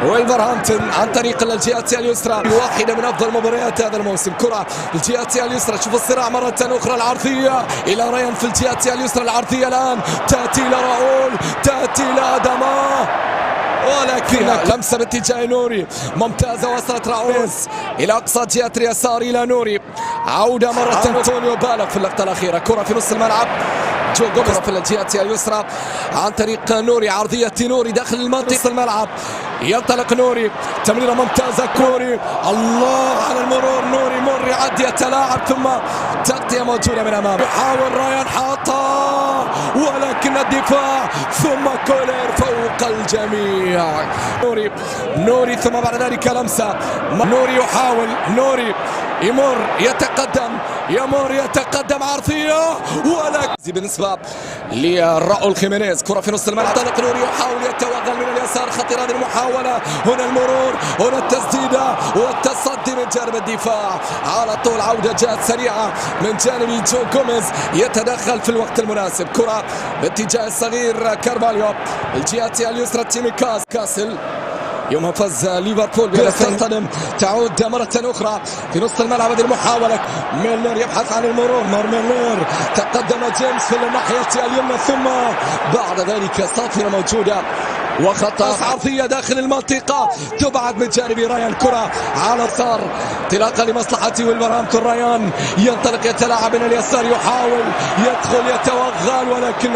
وولفرهامبتون عن طريق الجهة اليسرى، واحدة من أفضل مباريات هذا الموسم. كرة الجهة اليسرى، شوف الصراع مرة أخرى، العرضية إلى ريان في الجهة اليسرى، العرضية الآن تأتي إلى راؤول، تأتي إلى أداما، ولكن لمسة باتجاه نوري ممتازة، وصلت راؤول إلى أقصى جهة اليسار إلى نوري، عودة مرة أنطونيو بالغ في اللقطة الأخيرة، كرة في نص الملعب، جو جوميز في الجهة اليسرى عن طريق نوري، عرضية نوري داخل المنطقة الملعب، ينطلق نوري، تمريرة ممتازة نوري، الله على المرور، نوري مر يعدي يتلاعب، ثم تغطية موجودة من أمامه، يحاول رايان حاطة، ولكن الدفاع، ثم كولر فوق الجميع، نوري ثم بعد ذلك لمسة، نوري يحاول، نوري يمر يتقدم عرضية، ولكن بالنسبة لراؤول خيمينيز، كرة في نص الملعب، طلق نوري يحاول يتوغل من اليسار، خطيرة هذه المحاولة، هنا المرور، هنا التسديدة والتصدي من جانب الدفاع، على طول عودة جاءت سريعة من جانب جو جوميز، يتدخل في الوقت المناسب، كرة باتجاه الصغير كارفاليو، الجهة اليسرى تيمي كاسل، يوم فاز ليفربول تنتظم، تعود مرة أخرى في نص الملعب، هذه المحاولة، ميلنر يبحث عن المرور، ميلنر تقدم جيمس في الناحية اليمنى، ثم بعد ذلك صافرة موجودة وخطأ، عرضية داخل المنطقة تبعد من جانب رايان، كرة على اليسار انطلاقا لمصلحة ولفرهامبتون، رايان ينطلق يتلاعب من اليسار، يحاول يدخل يتوغل، ولكن